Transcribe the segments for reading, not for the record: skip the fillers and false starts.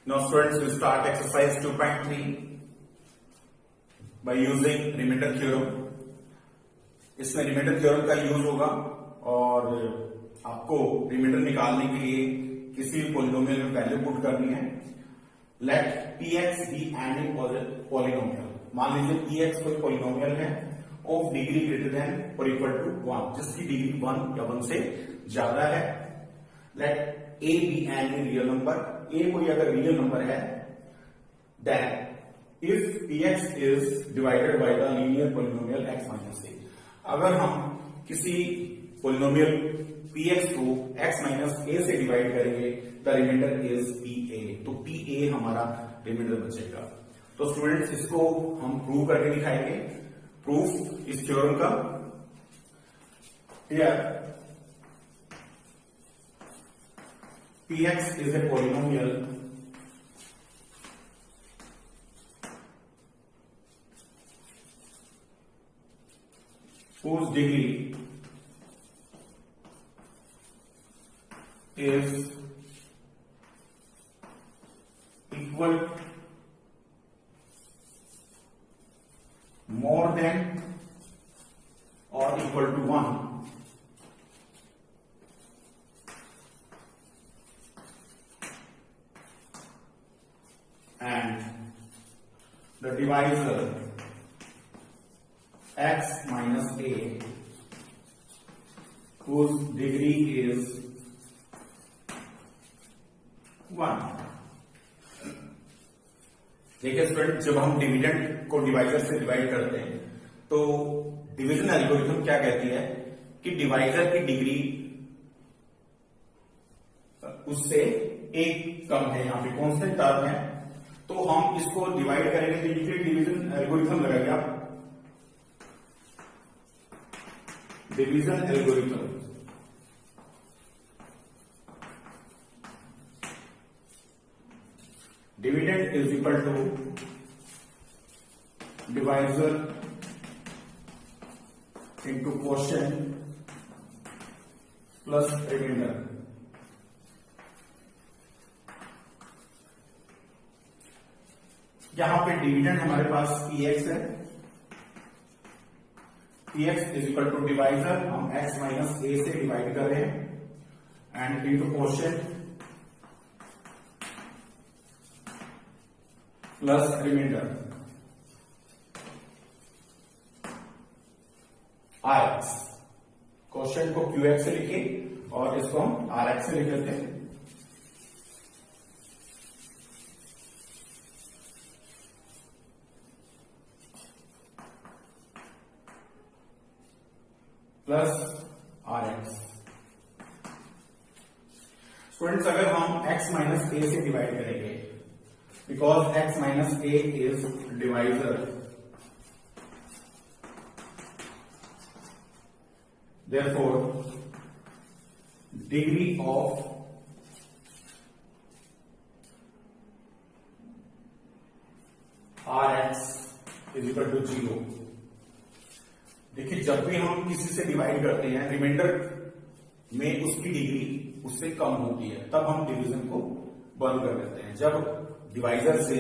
Now students will start exercise 2.3 by using remainder theorem. इसमें reminder theorem का use होगा और आपको रिमाइंडर निकालने के लिए किसी भी पॉलिनोमियल में वैल्यू पुट करनी है. Let px be any polynomial. मान लीजिए px कोई पॉलिनोमियल है ऑफ डिग्री ग्रेटर देन और इक्वल टू 1, जिसकी डिग्री 1 या 1 से ज्यादा है. Let a be any real number. a कोई अगर रियल नंबर है then if px is divided by the linear polynomial x minus a. अगर हम किसी पॉलिनोमियल px को x माइनस a से डिवाइड करेंगे द रिमाइंडर इज pa. तो pa हमारा रिमाइंडर बचेगा. तो स्टूडेंट्स इसको हम प्रूव करके दिखाएंगे. प्रूफ इस थ्योरम का here px is a polynomial whose degree is equal more than or equal to 1 and the divisor x minus a whose degree is 1. देखिए स्टूडेंट, जब हम डिविडेंड को डिवाइजर से डिवाइड करते हैं तो डिवीजन एल्गोरिथम क्या कहती है कि डिवाइजर की डिग्री उससे एक कम है, यहाँ पे कांस्टेंट टर्म है. तो हम इसको डिवाइड करेंगे तो यूनिट डिवीजन एल्गोरिथम लगाएंगे आप. Division algorithm dividend is equal to divisor into quotient plus remainder. यहां पे डिविडेंड हमारे पास px है. px is equal to divisor हम x माइनस a से डिवाइड कर रहे हैं and into quotient plus remainder rx. Quotient को qx से लिखे और इसको हम rx से लिख लेते हैं. Plus rx. स्टूडेंट्स, अगर हम x माइनस a से डिवाइड करेंगे because x minus a is divisor, therefore degree of rx is equal to 0. देखिए, जब भी हम किसी से डिवाइड करते हैं रिमाइंडर में उसकी डिग्री उससे कम होती है तब हम डिवीजन को बंद कर देते हैं. जब डिवाइजर से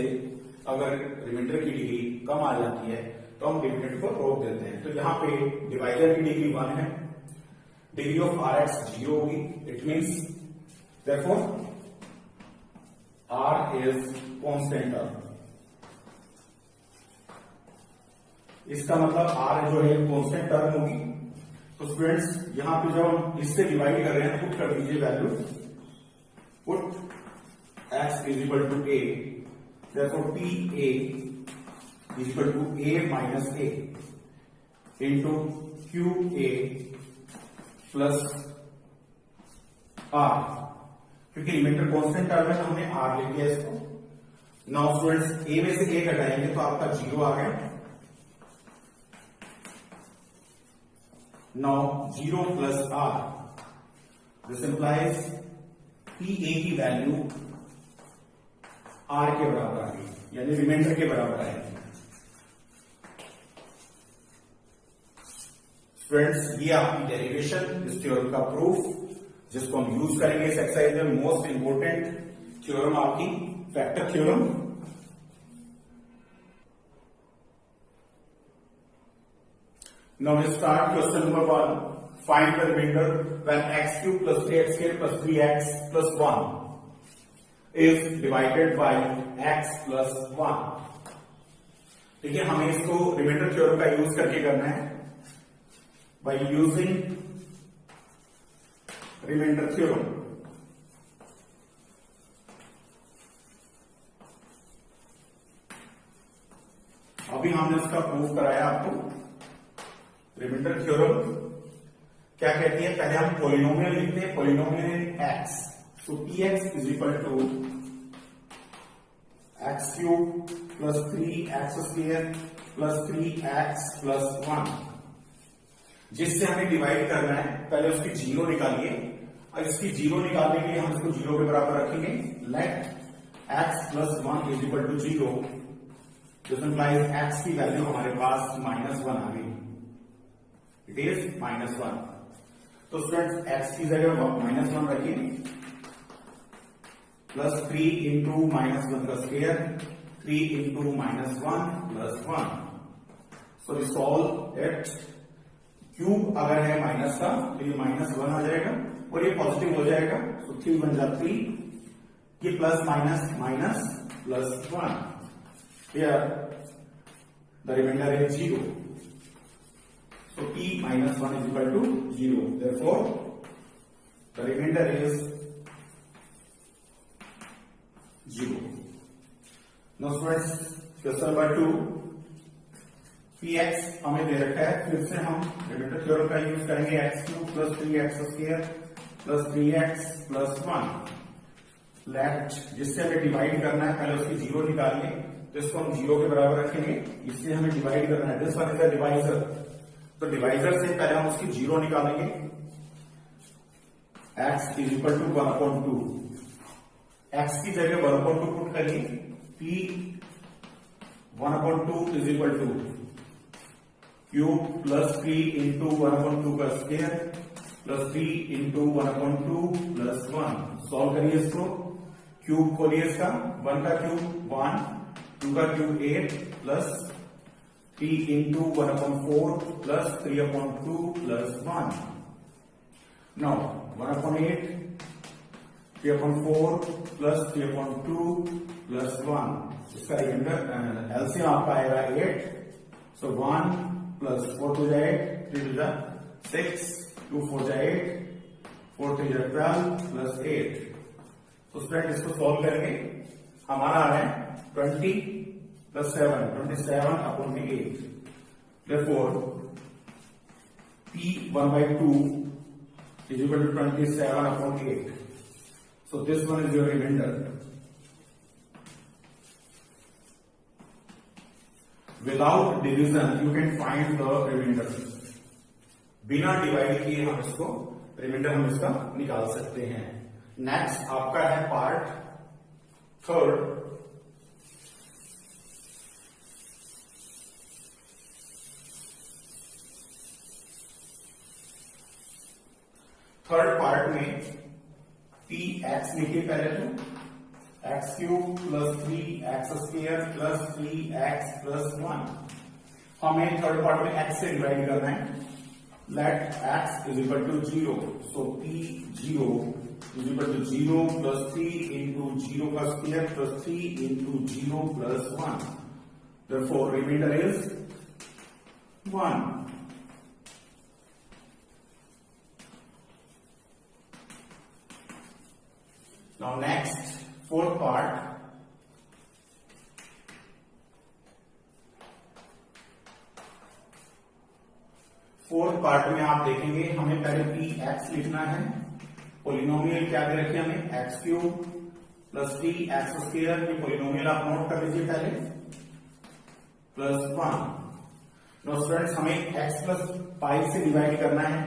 अगर रिमाइंडर की डिग्री कम आ जाती है तो हम डिविडेंड को रोक देते हैं. तो यहां पे डिवाइजर की डिग्री 1 है, डिग्री ऑफ rx 0 होगी. It means therefore r is constant term. इसका मतलब r जो है कांस्टेंट टर्म होगी. तो स्टूडेंट्स, यहां पे जब हम इससे डिवाइड कर रहे हैं पुट कर दीजिए value. Put x is equal to a, therefore pa is equal to a minus a into qa plus r. क्योंकि रिमाइंडर कांस्टेंट टर्म है तो हमने r ले लिया इसको. नाउ स्टूडेंट्स, a में से a घटाएंगे तो आपका 0 आ गया. Now 0 plus r, this implies pa की वैल्यू r के बराबर आ गई, यानी रिमाइंडर के बराबर आएगी. स्टूडेंट्स, ये आपकी डेरिवेशन इस थ्योरम का प्रूफ जिसको हम यूज करेंगे इस एक्सरसाइज में. मोस्ट इंपोर्टेंट थ्योरम आपकी factor theorem. Now we start question number 1. Find the remainder when x cube plus 3x square plus 3x plus 1 is divided by x plus 1. देखिए हमें इसको रिमाइंडर थ्योरम का use करके करना है। By using remainder theorem, अभी हमने इसका प्रूव कराया आपको। रिमाइंडर थ्योरम क्या कहती है, पहले हम पॉलिनोमियल लिखते हैं, polynomial in x. So p x is equal to x cube plus 3x square plus 3x plus 1, जिससे हमें डिवाइड करना है। पहले उसकी जीरो निकालिए, और इसकी जीरो निकालने के लिए हम इसको जीरो के बराबर रखेंगे। Let x plus 1 is equal to zero, this implies x की वैल्यू हमारे पास -1 आ गई। It is -1। तो स्टूडेंट्स x की जगह -1 रखिए, प्लस 3 इंटू -1 का square, 3 into -1 plus 1। So we solve it. Cube अगर है माइनस का तो ये -1 आ जाएगा और ये पॉजिटिव हो जाएगा। सो 3 बन जाए 3, ये plus minus minus plus 1। Here the remainder is 0। So p minus 1 is equal to 0. Therefore, the remainder is 0. Now students, question number 2, px हमें दे रखा है। फिर से हम रिमाइंडर थ्योरम का यूज करेंगे। x cube plus 3x square plus 3x plus 1 let, जिससे हमें डिवाइड करना है। पहले उसकी जीरो निकालिए, तो इसको हम जीरो के बराबर रखेंगे। इससे हमें डिवाइड करना है। This one is a divisor, तो डिवाइजर से पहले हम उसकी जीरो निकालेंगे। x is equal to 1/2। x की जगह 1/2 पुट करिए। p 1/2 is equal to cube plus 3 into 1/2 का square plus 3 into 1/2 plus 1। Solve करिए इसको। क्यूब खोलिए इसका, 1 का क्यूब 1, 2 का cube 8 plus 3 into 1/4 plus 3/2 plus 1। Now 1/8, 3/4 plus 3/2 plus 1। इसका रिमाइंडर एलसीएम आपका आएगा 8। सो 1 प्लस 4 हो जाए 8, 3 हो जाए 6, 2 4 जाए 8, 4 3 जाए 12 प्लस 8। तो स्टूडेंट इसको सॉल्व करेंगे, हमारा आ रहा है 20 plus 7, 27/8। Therefore, p 1/2 is equal to 27/8. So this one is your remainder. Without division, you can find the remainder. बिना डिवाइड किए हम इसको रिमाइंडर हम इसका निकाल सकते हैं। नेक्स्ट आपका है पार्ट थर्ड। थर्ड पार्ट में पी एक्स लिखिए पहले तो x cube plus 3x square plus 3x plus 1। हमें थर्ड पार्ट में x से डिवाइड करना है। Let x is equal to 0। So p 0 is equal to 0 plus 3 into 0 का square plus 3 into 0 plus 1। Therefore remainder is 1। Now next, fourth part. Fourth part में आप देखेंगे हमें पहले पी एक्स लिखना है। पोलिनोमियल क्या दे रखे हमें, x cube plus 3x square. ये पोलिनोमियल आप नोट कर लीजिए पहले, प्लस 1। नो स्टूडेंट्स, हमें x प्लस पाई से डिवाइड करना है।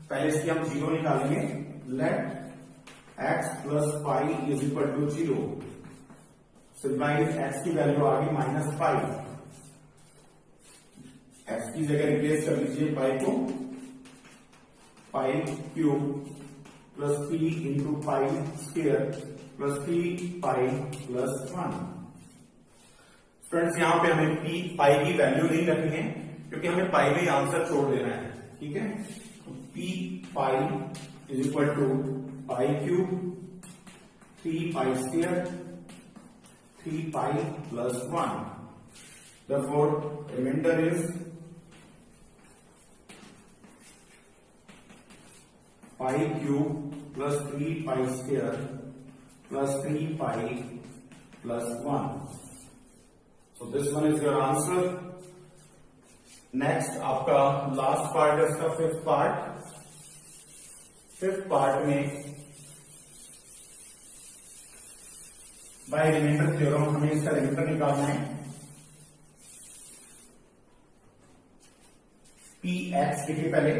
पहले इसकी हम जीरो निकालेंगे। Let x plus five is equal to 0। Simplify x की वैल्यू आ गई -5। x की जगह रिप्लेस कर लीजिए पाई को, पाई cube plus 3 into pi square plus 3 five plus 1। Friends यहां पे हमें पाई की वैल्यू नहीं रखनी है क्योंकि हमें पाई में आंसर छोड़ देना है, ठीक है। तो P five is equal to five cube 3 five square 3 five plus 1। Therefore, remainder is pi cube plus 3 pi square plus 3 pi plus 1. So this one is your answer. Next आपका लास्ट पार्ट है इसका fifth part. Fifth part में by remainder theorem हमें इसका remainder निकालना है। P x लिखिए पहले,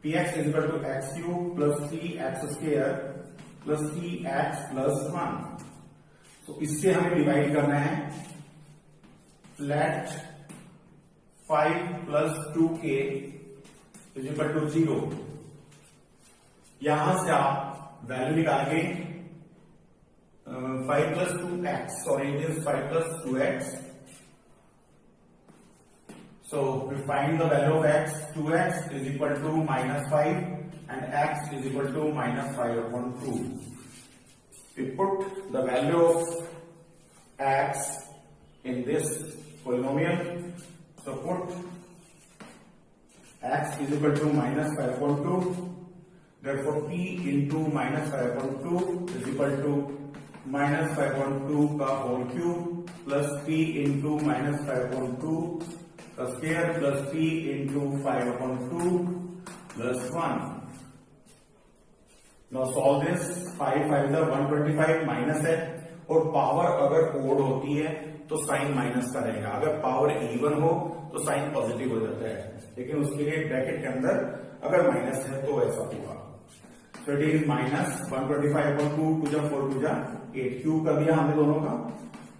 P x is equal to x cube plus 3x square plus 3x plus 1। तो इससे हमें डिवाइड करना है। Let 5 plus 2k is equal to 0। यहां से आप वैल्यू निकालेंगे 5 plus 2x, sorry it is 5 plus 2x। So we find the value of x, 2x is equal to minus 5 and x is equal to minus 5 upon 2. We put the value of x in this polynomial. So put x is equal to minus 5 upon 2. Therefore p into minus 5 upon 2 is equal to minus 5 upon 2 का whole cube plus p into minus 5 upon 2 square plus 3 into 5 upon 2 plus 1। Now solve this. 5 5 125 minus है और power अगर odd होती है तो sign minus का रहेगा, अगर पावर इवन हो तो साइन पॉजिटिव हो जाता है, लेकिन उसके लिए ब्रैकेट के अंदर अगर माइनस है तो ऐसा होगा। तो इट इज माइनस 125 अपॉन 2 टू जा 4 टू जा 8 क्यूब कर दिया हमने दोनों का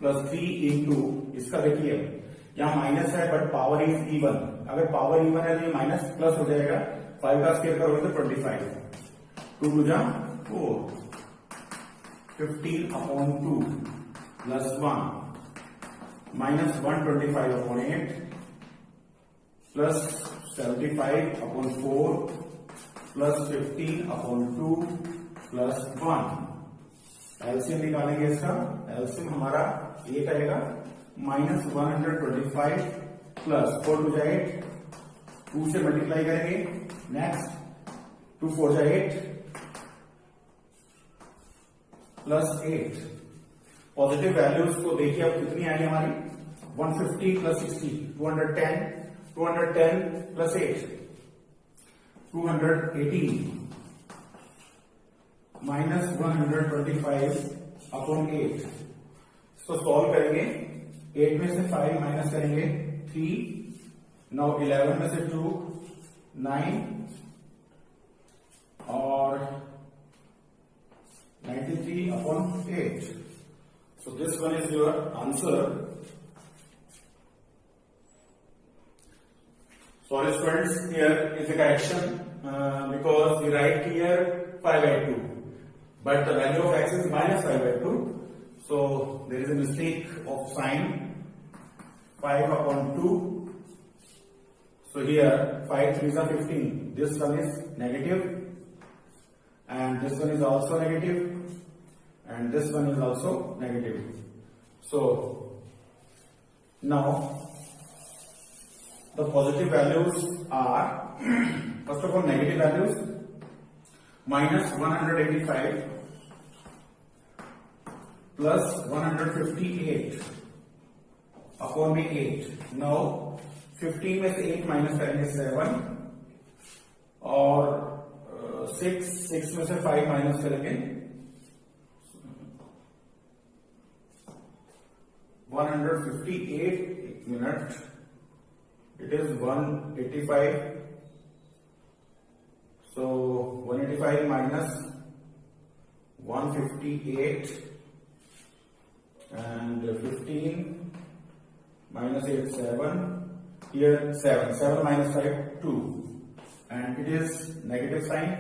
प्लस 3 इंटू इसका देखिए यहां माइनस है बट पावर इज इवन, अगर पावर इवन है तो ये माइनस प्लस हो जाएगा। 5 का स्क्वायर करोगे तो 25 2 टू जा 4 15 upon 2 plus 1 minus 125 upon 8 plus 75 upon 4 plus 15 upon 2 plus 1। LCM निकालेंगे इसका। एलसीएम हमारा 8 आएगा माइनस 125 प्लस 4 टू जा 8 2 से मल्टीप्लाई करेंगे। नेक्स्ट 2 4 जा 8 प्लस 8। पॉजिटिव वैल्यूज को देखिए अब कितनी आई हमारी 150 प्लस 60 210 210 प्लस 8 218 माइनस 125 अपॉन 8। इसको सॉल्व करेंगे। 8 में से 5 माइनस करेंगे 3। नाउ 11 में से 2 9 और 93 upon 8। So this one is your answer. Sorry students, here is a correction because we write here 5 by 2, but the value of x is minus 5 by 2. So there is a mistake of sign 5 upon 2. So here 5 3s are 15. This one is negative and this one is also negative and this one is also negative. So now the positive values are first of all negative values minus 185 plus 158 upon में 8। Now 15 में से 8 minus करेंगे 7 और 6 में से 5 minus करेंगे 158। एक minute, it is 185, so 185 minus 158 and 15 minus 8 7, here 7 minus 5 2 and it is negative sign,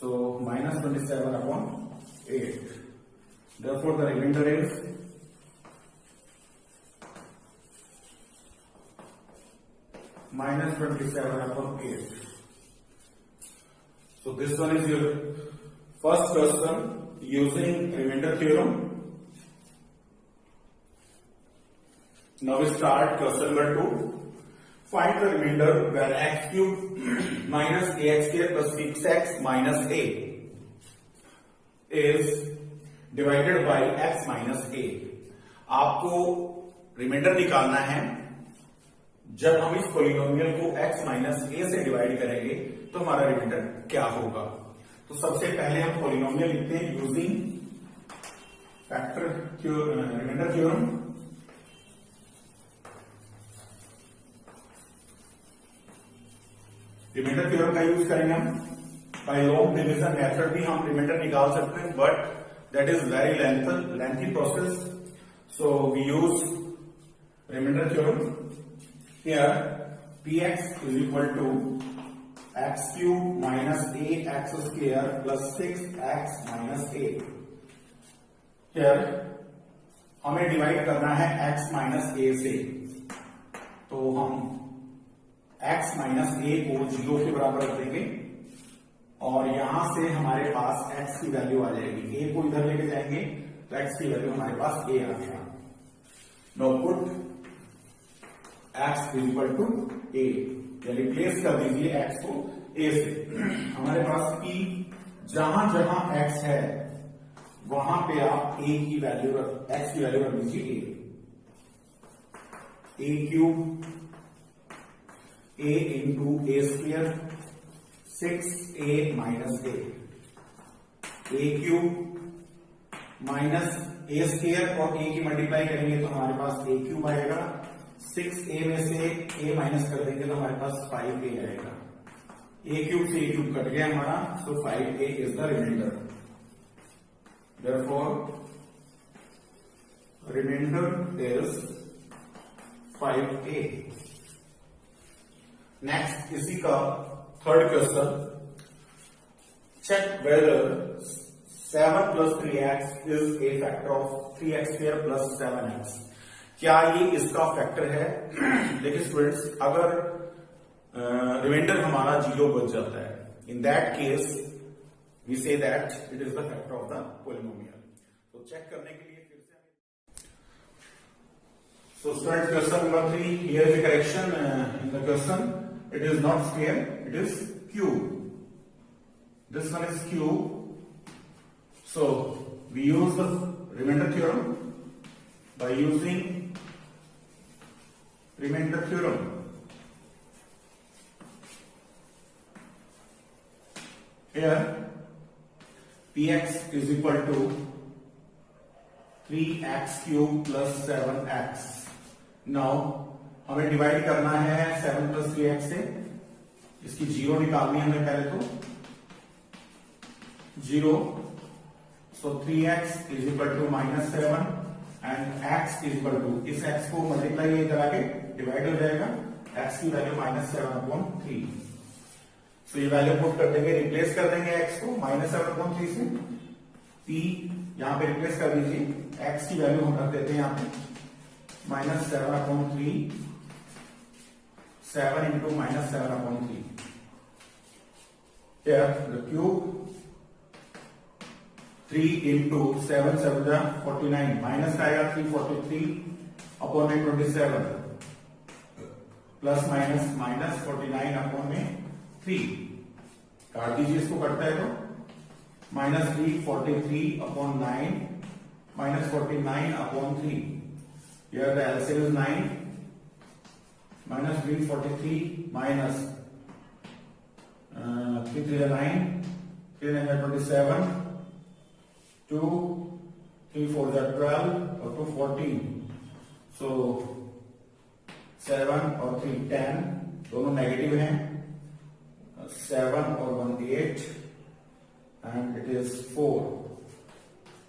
So minus 27 upon 8. Therefore the remainder is minus 27 upon 8. So this one is your first question using remainder theorem. Now we start question number 2. Find the remainder where x cube minus ax square plus 6x minus a is divided by x minus a. आपको reminder निकालना है जब हम इस polynomial को x minus ए से divide करेंगे तो हमारा रिमाइंडर क्या होगा। तो सबसे पहले हम पॉलिनोमियल लिखते हैं using factor remainder theorem. Remainder theorem का यूज करेंगे हम। बाय लॉन्ग डिवीजन मेथड भी हम रिमाइंडर निकाल सकते हैं, but that is very lengthy process, so we use remainder theorem. Here px is equal to x cube minus ax square plus 6x minus a. Here हमें divide करना है x minus a से, तो हम x minus a को 0 के बराबर रख देंगे और यहां से हमारे पास x की वैल्यू आ जाएगी। a को इधर लेके जाएंगे तो x की वैल्यू हमारे पास a आ गया। Now put x is equal to a, replace कर दीजिए x को a से। हमारे पास p जहां जहां x है वहां पे आप a की वैल्यू x की वैल्यू रख दीजिए a cube a into A square 6a minus a cube minus A square और a की मल्टीप्लाई करेंगे तो हमारे पास a क्यूब आएगा। 6a में से a माइनस कर देंगे तो हमारे पास 5a आएगा। a क्यूब से a क्यूब कट गया हमारा, so 5a is the remainder. Therefore remainder is 5a। Next इसी का third question, check whether 7 plus 3x is a factor of 3x square plus 7x। क्या ये इसका फैक्टर है? देखिए स्टूडेंट्स, अगर रिमाइंडर हमारा 0 बच जाता है, in that case we say that it is the factor of the polynomial. तो चेक करने के लिए फिर से so students question number 3, here is the correction in the question. It is not square, it is cube. This one is cube. So we use the remainder theorem. By using remainder theorem, here px is equal to 3x cube plus 7x. Now हमें divide करना है 7 plus 3x से, इसकी 0 निकालनी है हमें पहले तो 0, so 3x is equal to minus 7 and x is equal to, इस x को मल्टीप्लाई करा के डिवाइड हो जाएगा, x की वैल्यू माइनस 7 अपॉन 3। सो ये वैल्यू पुट कर देंगे, रिप्लेस कर देंगे x को माइनस 7 अपॉन 3 से, p यहां पे रिप्लेस कर दीजिए, x की वैल्यू हम रख देते हैं यहां पे minus 7 upon 3, 7 into minus 7 upon 3. Here the cube 3 into 7 7 49 minus आएगा 343 upon में 27 प्लस माइनस माइनस 49 upon में 3 काट दीजिए, इसको कटता है तो minus 343 upon 9 minus 49 upon 3. Here the LCM is 9 minus 343 minus 3 3 9, 3 9 27, 2 3 4 12 और 2 14, so 7 और 3 10 दोनों नेगेटिव हैं, 7 और 1 8 and it is 4,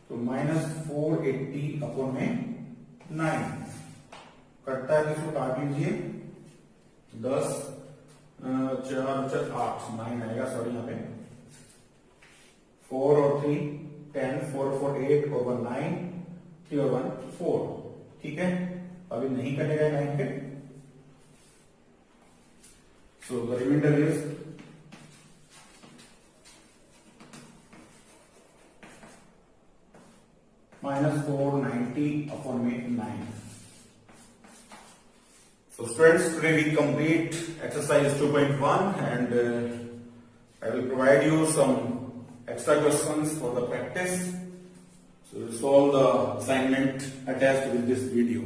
तो माइनस 480 अपॉन में 9 कटता है, इसको काट लीजिए 10 4 8 9 आएगा, सॉरी यहाँ पे 4 और 3 10, 4 और 4 8 और 1 9, 3 और 1 4। ठीक है, अभी नहीं कटेगा 9 के। So the remainder is -490 upon में 9। So students, today we complete exercise 2.1 and I will provide you some extra questions for the practice. So solve the assignment attached with this video.